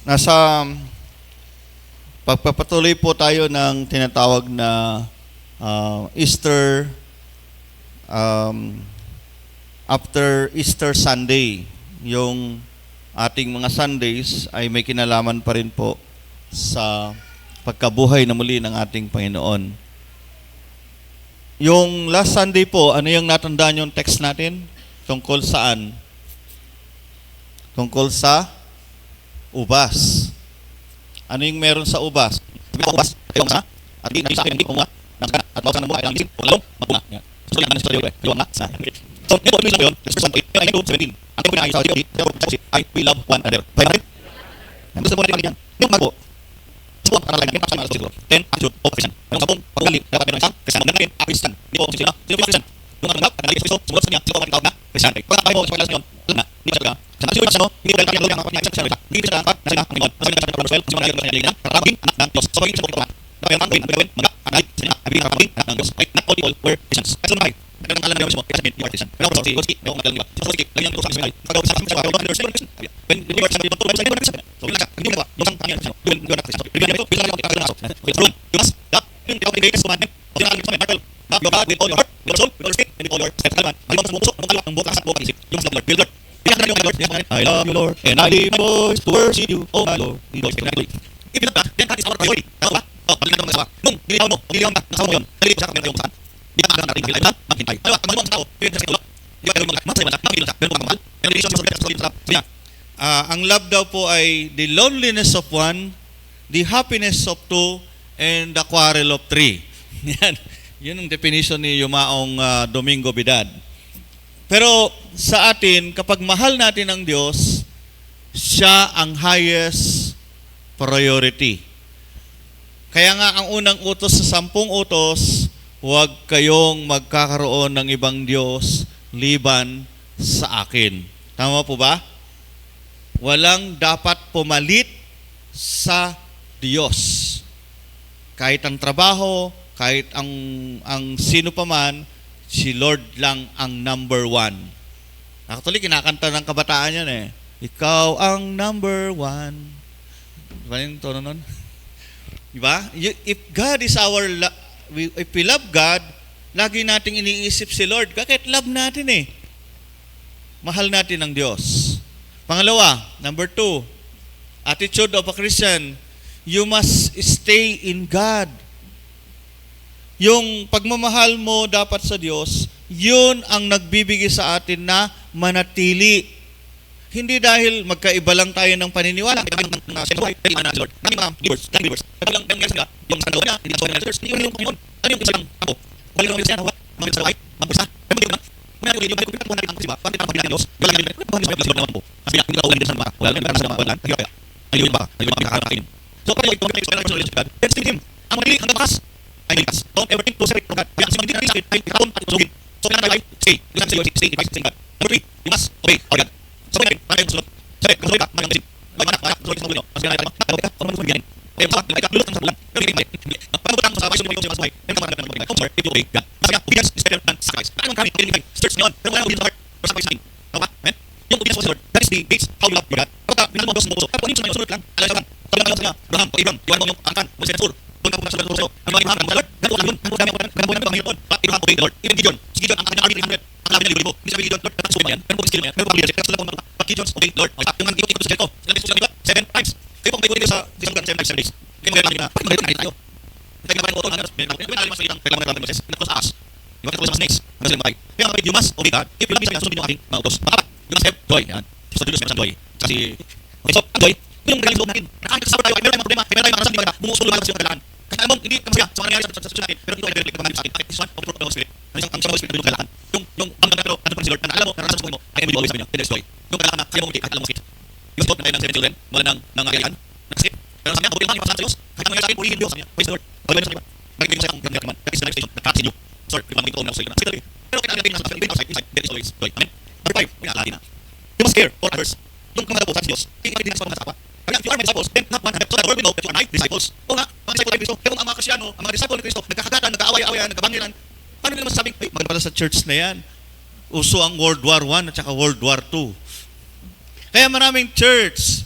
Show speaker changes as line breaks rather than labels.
Nasa pagpapatuloy po tayo ng tinatawag na Easter, um, after Easter Sunday. Yung ating mga Sundays ay may kinalaman pa rin po sa pagkabuhay na muli ng ating Panginoon. Yung last Sunday po, ano yung natandaan yung text natin? Tungkol saan? Tungkol sa ubas. Ano yung meron sa ubas? Ubas, kayong sa, at di na sa akin, hindi ko nga, at bawsan ng buhay, ang isin, kung alam, magpuna. So, yan ang studio, yung nga, sa. So, nito, ito lang yun, Verse 1 to 8, ay 17. Ang ito pinakaya sa audio, ay, we love one another. Kaya natin, ang gusto mo natin yan, yung mago, subuang para lang, yung pasama sa siguro, 10 attitude of Christian. Yung sabong, pagkagali, dapat meron isang Christian, maganda rin, Christian, hindi po sila, sino po Christian? Yung mga tanggap, nalagay sa Kristo, sumunod sa niya, sino po matitawag na Christian. Pagkakaya mo, sa pagkalas ngayon, alam na, hindi siya talaga. Sa nasyo yung pasano, hindi ko dahil kaya ang mga isang siya, hindi siya dapat, nasa ang Panginoon, nasa ng Panginoon, kasi mga nalagay sa niya, karamagin, anak ng Diyos. So, maging siya po ito, kaya ang gawin, mga anay, sa niya, ay karamagin, anak ng Diyos. Okay, not all people were Christians. Kasi naman, nagkaroon ng alam na mismo, kaya sabihin, you are Christian. Pero ako, si Koski, may akong nagkaroon niya. Si Koski, lagi ang turusan sa mga, pagkakaw sa mga mga mga when you are somebody, you are Christian. So, yun lang siya, hindi mo nagawa, yung isang kanya, you are not Christian. Bigyan niyo ito, bilang lang ito, okay, so, you must, yung tinawag ni Grace commandment, o tinawag ni Michael, love your God with all your heart, with all your soul, with all your spirit, and with all your steps. Alaman, ang ibang puso, ang kalwa, ang buong kasat, buong isip, yung love Lord, build Lord. Bigyan ka na yung Lord, I love you Lord, and I lift my voice to worship you, oh my Lord, in voice, and I believe. If you love God, then that is our priority. Tama ba? O, pag nilinaw ng asawa, nung nilinaw mo, nilinaw ka, nasawa mo yun, nalilip sa kanya yung saan. Di ba maagang natin, nilinaw na, maghintay. Ano ba, pag maluwang sa tao, yun sa tulog. Di ba kayo magsaya man, mamilon siya, meron pang mahal. Meron din siya sa sabi. Ang love daw po ay the loneliness of one, the happiness of two, and the quarrel of three. Yan. Yun ang definition ni Yumaong Domingo Bidad. Pero sa atin, kapag mahal natin ang Diyos, siya ang highest priority. Kaya nga ang unang utos sa 10 utos, huwag kayong magkakaroon ng ibang Diyos liban sa akin. Tama po ba? Walang dapat pumalit sa Diyos. Kahit ang trabaho, kahit ang sino pa man, si Lord lang ang number one. Actually, kinakanta ng kabataan yan eh. Ikaw ang number one. Diba yung tono nun? Diba? If God is if we love God, lagi nating iniisip si Lord. Kahit love natin eh. Mahal natin ang Diyos. Pangalawa, number 2, attitude of a Christian, you must stay in God. Yung pagmamahal mo dapat sa Diyos, yun ang nagbibigay sa atin na manatili. Hindi dahil magkaiba lang tayo ng paniniwala. Yung sa Lord, yung sa niya, hindi sa church, hindi yung Panginoon. Ano yung isa lang ako? Balik naman siya, mga sa life, magpulsa. Kaya mo naman, may yung balik ko pinag ang siba, pati ang pagbilang ng Diyos, wala nang pinag sa Lord naman po. Kasi hindi ka ulan din sa mga, wala nang pinag sa mga wala, kaya ayun ba, makakakain. So kapag ito may experience sa relationship God, then still him. Ang magili hanggang bakas ay likas. Don't ever think to separate from God. Kaya kasi hindi na rin sa akin ay ikatapon at usugin. So kailangan tayo, stay. Yung sabi sa stay in Christ, stay in God. Number 3, you must obey our God. So kaya tayo susunod. Sabi, kung susunod ka, magang masin. Magang susunod ka sa mulo. Mas kailangan tayo, nakabalik ka, o naman susunod ganin. Kaya sa akin, lulot ang sa bulan. Pero hindi mali. Pagpagpagpag sa bahay, sumunod yung sa bahay. Kaya naman natin mag-ibig. Come, sir, if you obey God. Sabi nga, obedience is better than sacrifice. Kaya naman kami, kailangan search ngayon. Pero wala obedience sa heart. Pero sacrifice sa akin. Tama ba? Amen? Yung obedience sa Lord, that is the base how you love your God. Kapag pinalo mo ang Diyos mo puso, kapag ano yung sunod lang, alay sa kan. Sabi lang sa kanya, Abraham o Abraham, iwan mo yung angkan, mo sa sur. Doon ka pumunta sa Lord. Ang mga Abraham, Lord, ganito lang yun. Ganito lang yun. Ganito lang yun. But Abraham obeyed the Lord. Even Gideon. Si Gideon, ang kanyang army 300. Ang labi niya 1,000. Hindi sabi Gideon, Lord, natasukin mo yan. Meron po skill mo yan. Meron po leadership. Kaya sila po mga but Gideon obeyed the Lord. Yung mga ikot sa ganito. Sila may susunod 7 times. Kayo po may pwede sa isang 7 times 7 days. Kaya mga na, bakit magalit na tayo? Kaya nga pa yung utol, may nalalim sa itang kailangan natin Moses. Pinagpo sa ahas. Yung mga sa snakes. Hanggang sila matay. Kaya nga you must obey God. If you love me sa kanya, sunod yung aking mga utos. Pangapat, you must have joy. Yan. So, Diyos meron sa joy. Kasi, okay, so, ang joy, yun yung magaling sa loob natin. Nakakit kasama tayo, ay meron tayong problema, ay meron tayong marasan, di ba? Bumuuso lumalabas yung kailangan. Kasi alam mo, hindi ka masaya sa mga nangyari sa sitwasyon natin, pero ito ay very pagmamahal sa atin. Bakit? This one of fruit of the Holy Spirit. Ang isang Holy Spirit na yung kailangan. Yung ang pero ano pa si Lord, na alam mo, naranasan sa buhay mo, I am with you always, sabi niya, there is joy. Yung kailangan na, kaya mo muti, kahit alam mo sakit. Yung sakit na kayo ng 7 children, wala nang ariyan, nakasakit. Pero sabi niya, mabuti lang yung pasalamat sa Diyos. Kahit ang nangyari sa akin, purihin Diyos, sabi niya, praise the Lord. Pag-ibig sa iba, magiging mo sa akong ganda naman. That is the life station, that tracks in you. Sorry, pag-ibig ko na sa iyo. Pero kailangan natin nasa inside, there is always joy. Amen? Number 5, pinakalahin na. You must care for others. Yung mga dapo sa Diyos, tingin din sa mga kasapa. Kaya if you are my disciples, then not one so that the world will know that you are my disciples. O nga, mga disciple ni Cristo. Pero kung ang mga Kristyano, ang mga disciple ni Cristo, nagkakagatan, nagkaaway-awayan, nagkabangiran, paano nila masasabing, ay, maganda pala sa church na yan. Uso ang World War I at saka World War II. Kaya maraming church,